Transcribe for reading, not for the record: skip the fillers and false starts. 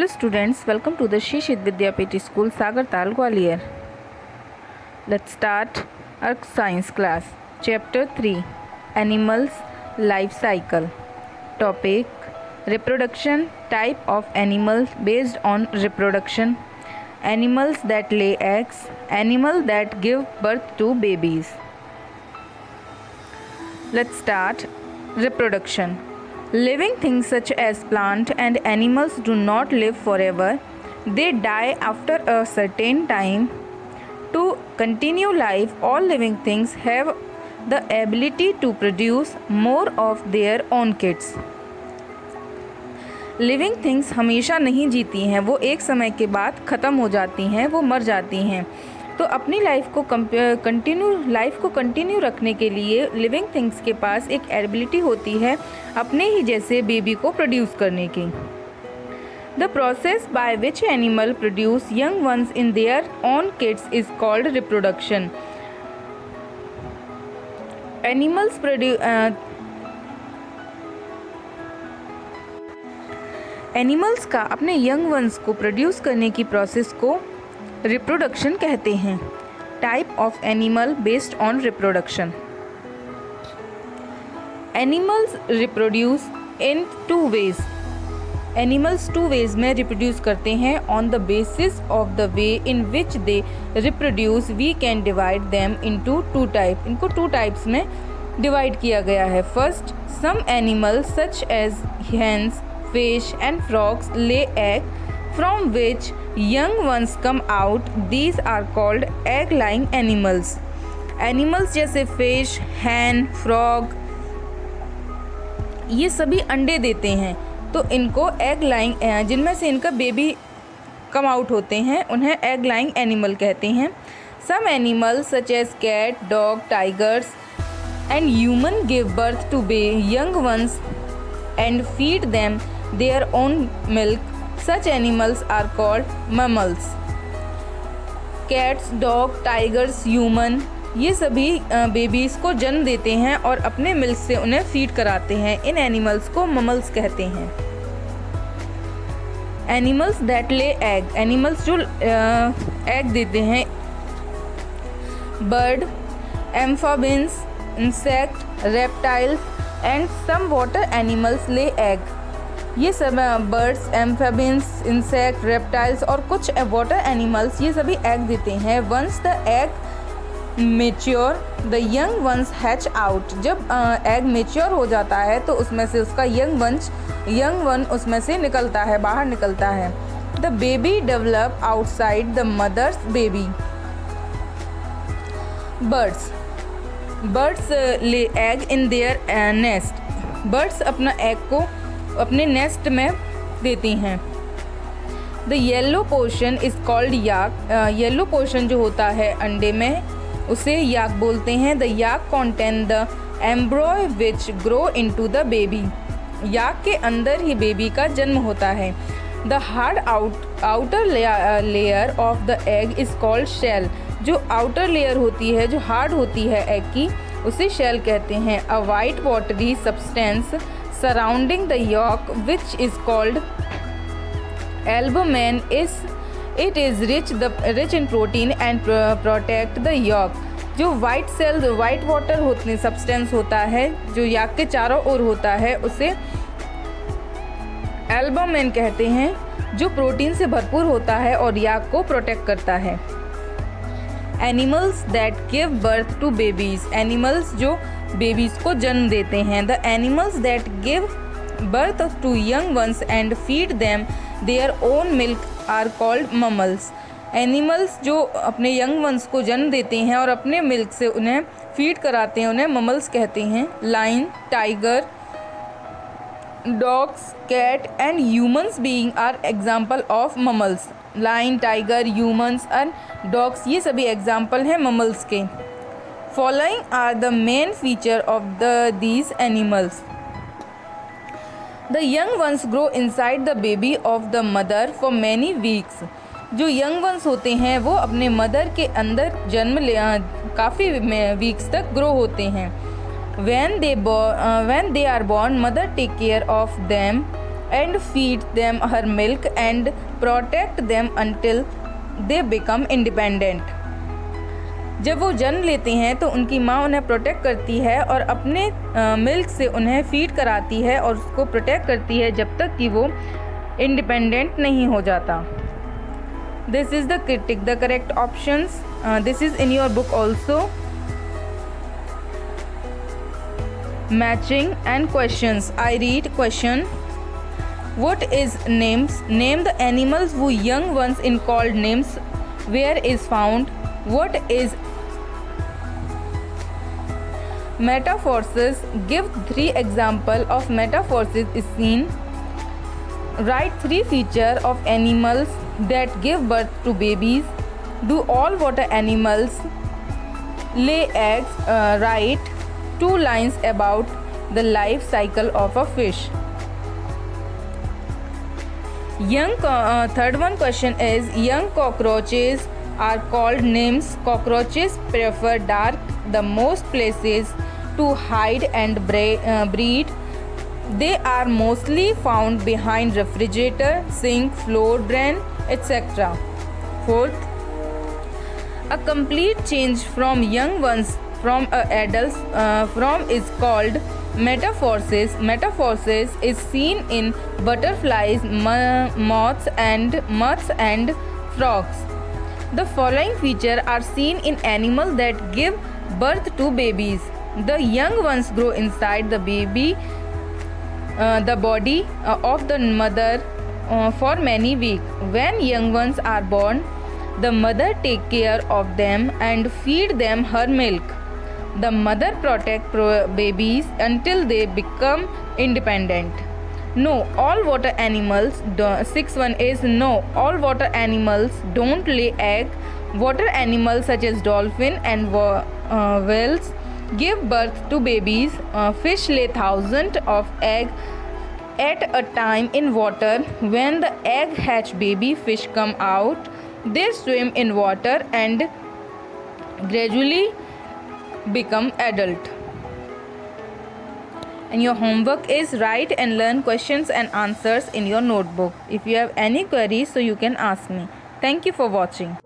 Hello students, welcome to the Shishit Vidyapiti School, Sagartal, Gwalior. Let's start our science class. Chapter 3, Animals Life Cycle. Topic, Reproduction, type of animals based on reproduction. Animals that lay eggs, animals that give birth to babies. Let's start. Reproduction. Living things such as plants and animals do not live forever. They die after a certain time. To continue life, all living things have the ability to produce more of their own kids. Living things हमेशा नहीं जीती हैं, वो एक समय के बाद ख़त्म हो जाती हैं, वो मर जाती हैं। तो अपनी लाइफ को कंटिन्यू रखने के लिए लिविंग थिंग्स के पास एक एबिलिटी होती है अपने ही जैसे बेबी को प्रोड्यूस करने की। The process by which animal produce young ones in their own kids is called reproduction. Animals का अपने यंग वंस को प्रोड्यूस करने की प्रोसेस को रिप्रोडक्शन कहते हैं। Type of animal based on reproduction. Animals reproduce in two ways. Animals two ways में reproduce करते हैं। On the basis of the way in which they reproduce we can divide them into two type. इनको two types में divide किया गया है। First, some animals such as hens, fish and frogs lay egg from which young ones come out. These are called egg laying animals. Animals जैसे fish, hen, frog ये सभी अंडे देते हैं, तो इनको egg laying, जिनमें से इनका बेबी कम आउट होते हैं, उन्हें egg laying animal कहते हैं। Some animals such as cat, dog, tigers and human give birth to young ones and feed them their own milk. Such animals are called mammals. Cats, dog, tigers, human ये सभी babies को जन्म देते हैं और अपने मिल्क से उन्हें फीड कराते हैं। इन एनिमल्स को ममल्स कहते हैं। Animals that lay egg, animals जो एग देते हैं। Bird, amphibians, insect, reptiles and some water animals lay egg. ये सब बर्ड्स, एम्फेबियंस, इंसेक्ट, रेप्टाइल्स और कुछ वाटर एनिमल्स ये सभी एग देते हैं। Once the egg mature the young ones hatch out. जब एग मेच्योर हो जाता है तो उसमें से उसका यंग वन उसमें से निकलता है, बाहर निकलता है। The baby develop outside the mother's baby. Birds lay egg in their nest. Birds अपना एग को अपने नेस्ट में देती हैं। The yellow portion is called yolk. Yellow portion जो होता है अंडे में उसे याक बोलते हैं। The yolk contain the embryo which grow into the baby. Yolk के अंदर ही बेबी का जन्म होता है। The hard outer layer of the egg is called shell. जो आउटर लेयर होती है, जो हार्ड होती है एग की, उसे शेल कहते हैं। अ white watery substance surrounding the yolk which is called albumin it is rich in protein and protect the yolk। जो वाइट वाटर होते सब्सटेंस होता है जो याक के चारों ओर होता है उसे एल्बुमिन कहते हैं, जो प्रोटीन से भरपूर होता है और याक को प्रोटेक्ट करता है। Animals that give birth to babies, animals जो बेबीज को जन्म देते हैं। The animals that give birth to young ones and feed them their own milk are called mammals. Animals जो अपने यंग वंस को जन्म देते हैं और अपने मिल्क से उन्हें फीड कराते हैं, उन्हें ममल्स कहते हैं। Lion, tiger, dogs, cat and humans being are example of mammals. Lion, tiger, humans and dogs ये सभी एग्जाम्पल हैं ममल्स के। Following are the main feature of these animals. The young ones grow inside the baby of the mother for many weeks. जो young ones होते हैं वो अपने mother के अंदर काफ़ी वीक्स तक ग्रो होते हैं। When they are born, mother take care of them and feed them her milk and protect them until they become independent. जब वो जन्म लेते हैं तो उनकी माँ उन्हें प्रोटेक्ट करती है और अपने मिल्क से उन्हें फीड कराती है और उसको प्रोटेक्ट करती है जब तक कि वो इंडिपेंडेंट नहीं हो जाता. This is the tick the correct options. This is in your book also. Matching and questions. I read question. What is names? Name the animals whose young ones in called names. Where is found? What is metamorphosis? Give 3 example of metamorphosis is seen. Write 3 feature of animals that give birth to babies. Do all water animals lay eggs? Write 2 lines about the life cycle of a fish. Third one question is young cockroaches are called names. Cockroaches prefer dark the most places to hide and breed. They are mostly found behind refrigerator, sink, floor drain, etc. Fourth, a complete change from young ones from adults is called metamorphosis. Metamorphosis is seen in butterflies, moths and frogs. The following features are seen in animals that give birth to babies. The young ones grow inside the body of the mother for many weeks. When young ones are born, the mother takes care of them and feed them her milk. The mother protects babies until they become independent. No, all water animals. 6.1 is no, all water animals don't lay egg. Water animals such as dolphin and whales give birth to babies. Fish lay thousands of eggs at a time in water. When the egg hatch, baby fish come out. They swim in water and gradually become adult. And your homework is write and learn questions and answers in your notebook. If you have any queries, so you can ask me. Thank you for watching.